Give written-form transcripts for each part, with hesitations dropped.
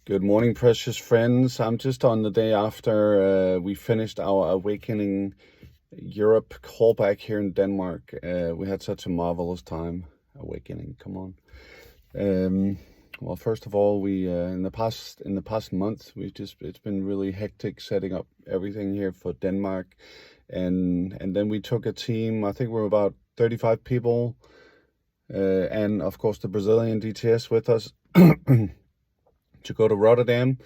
Good morning, precious friends. I'm just on the day after we finished our Awakening Europe callback here in Denmark. We had such a marvelous time. Awakening, come on. Well, first of all, we in the past month, it's been really hectic setting up everything here for Denmark, and then we took a team. I think we're about 35 people, and of course the Brazilian DTS with us. To go to Rotterdam,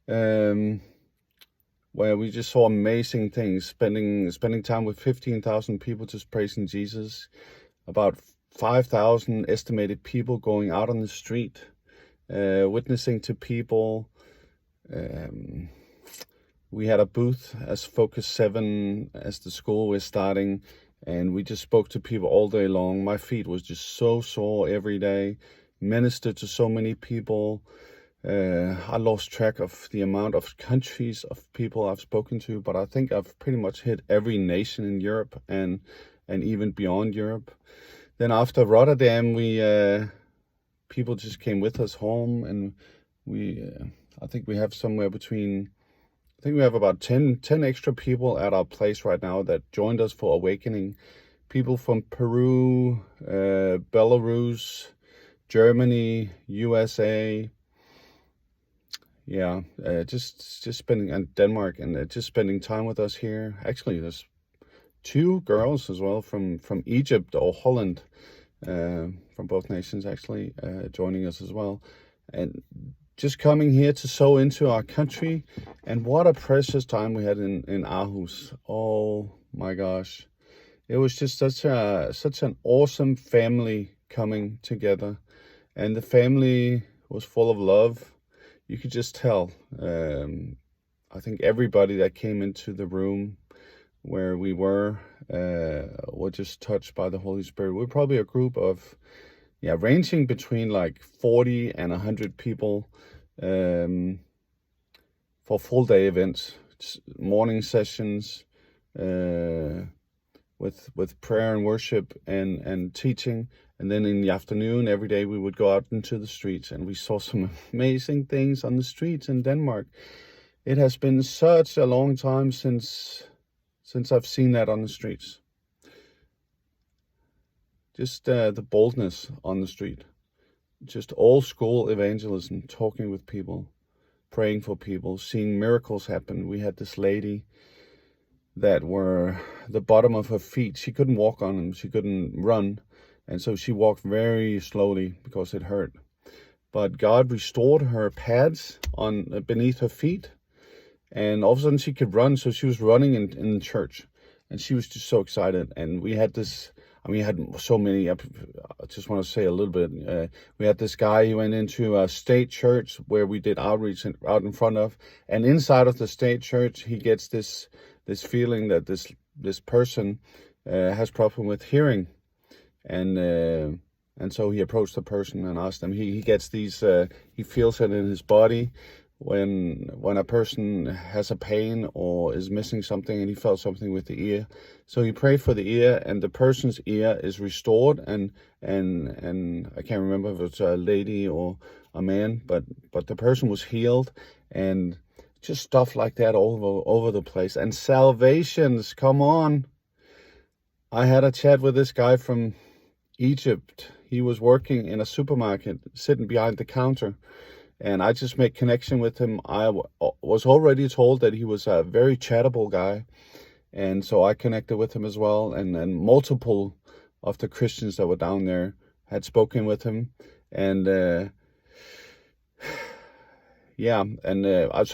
where we just saw amazing things, spending time with 15,000 people just praising Jesus, about 5,000 estimated people going out on the street, witnessing to people. We had a booth as Focus 7 as the school was starting, and we just spoke to people all day long. My feet was just so sore every day, ministered to so many people. I lost track of the amount of countries of people I've spoken to, but I think I've pretty much hit every nation in Europe and even beyond Europe. Then after Rotterdam, people just came with us home, and I think we have somewhere between, I think we have about 10 extra people at our place right now that joined us for Awakening. People from Peru, Belarus, Germany, USA. Yeah, just spending in Denmark and just spending time with us here. Actually, there's 2 girls as well from Egypt or Holland, from both nations actually, joining us as well. And just coming here to sow into our country. And what a precious time we had in Aarhus. Oh my gosh. It was just such an awesome family coming together. And the family was full of love. You could just tell. I think everybody that came into the room where we were just touched by the Holy Spirit. We're probably a group of, ranging between like 40 and 100 people for full day events, morning sessions with prayer and worship and teaching. And then in the afternoon, every day we would go out into the streets, and we saw some amazing things on the streets in Denmark. It has been such a long time since I've seen that on the streets. Just the boldness on the street. Just old school evangelism, talking with people, praying for people, seeing miracles happen. We had this lady that were the bottom of her feet. She couldn't walk on them. She couldn't run. And so she walked very slowly because it hurt. But God restored her pads beneath her feet. And all of a sudden she could run. So she was running in church. And she was just so excited. And we had we had so many. I just want to say a little bit. We had this guy who went into a state church where we did outreach out in front of. And inside of the state church, he gets this feeling that this person has problem with hearing. And so he approached the person and asked them. He gets these. He feels it in his body when a person has a pain or is missing something, and he felt something with the ear. So he prayed for the ear, and the person's ear is restored. And I can't remember if it's a lady or a man, but the person was healed, and just stuff like that all over the place. And salvations, come on! I had a chat with this guy from Egypt. He was working in a supermarket, sitting behind the counter, and I just made connection with him. I was already told that he was a very chattable guy, and so I connected with him as well. And multiple of the Christians that were down there had spoken with him, and so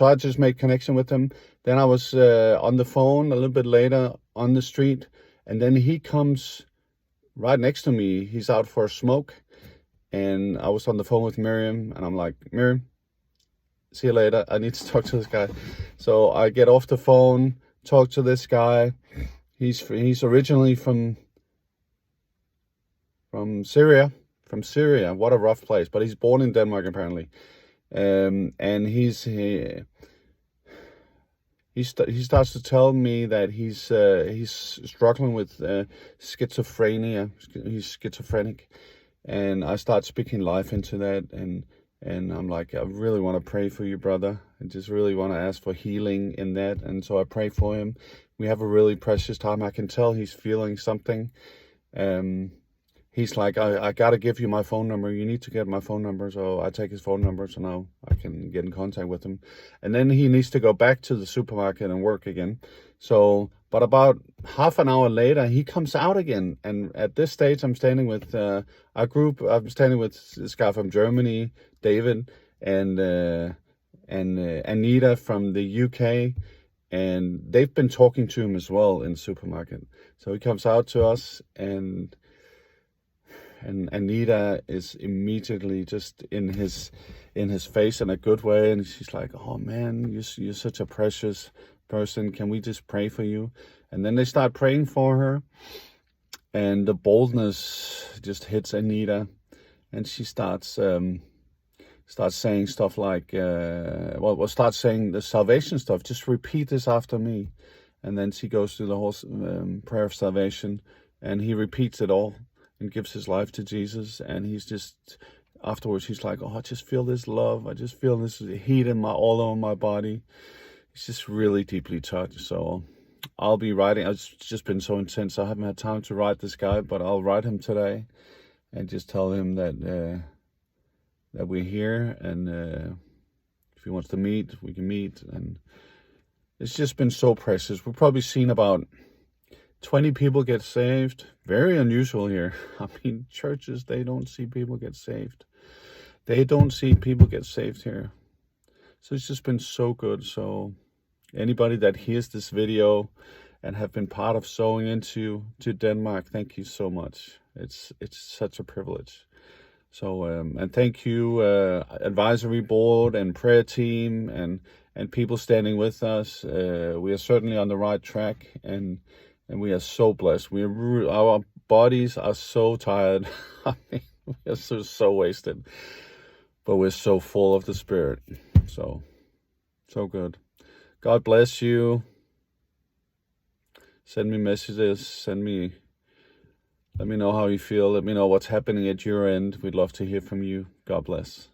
I just made connection with him. Then I was on the phone a little bit later on the street, and then he comes right next to me. He's out for a smoke, and I was on the phone with Miriam, and I'm like, Miriam, see you later. I need to talk to this guy. So I get off the phone, talk to this guy. He's originally from Syria. From Syria. What a rough place. But he's born in Denmark apparently. And he starts to tell me that he's struggling with schizophrenia. He's schizophrenic, and I start speaking life into that, and And I'm like, I really want to pray for you, brother. I just really want to ask for healing in that. And so I pray for him. We have a really precious time. I can tell he's feeling something. He's like, I got to give you my phone number. You need to get my phone number. So I take his phone number so now I can get in contact with him. And then he needs to go back to the supermarket and work again. So, but about half an hour later, he comes out again. And at this stage, I'm standing with our group. I'm standing with this guy from Germany, David, and Anita from the UK. And they've been talking to him as well in the supermarket. So he comes out to us, and Anita is immediately just in his face in a good way, and she's like, "Oh man, you're such a precious person. Can we just pray for you?" And then they start praying for her, and the boldness just hits Anita, and she starts saying stuff like, start saying the salvation stuff. Just repeat this after me. And then she goes through the whole prayer of salvation, and he repeats it all and gives his life to Jesus. And he's just, afterwards, he's like, "Oh, I just feel this love. I just feel this heat all over my body." He's just really deeply touched. So I'll be writing. It's just been so intense. I haven't had time to write this guy, but I'll write him today and just tell him that we're here, and if he wants to meet, we can meet. And it's just been so precious. We've probably seen about 20 people get saved. Very unusual here. I mean, churches, they don't see people get saved. They don't see people get saved here. So it's just been so good. So anybody that hears this video and have been part of sowing into Denmark, thank you so much. It's such a privilege. So, and thank you, advisory board and prayer team and people standing with us. We are certainly on the right track, and we are so blessed. Our bodies are so tired. I mean, we are so wasted, but we're so full of the Spirit. So good. God bless you. Send me messages. Let me know how you feel. Let me know what's happening at your end. We'd love to hear from you. God bless.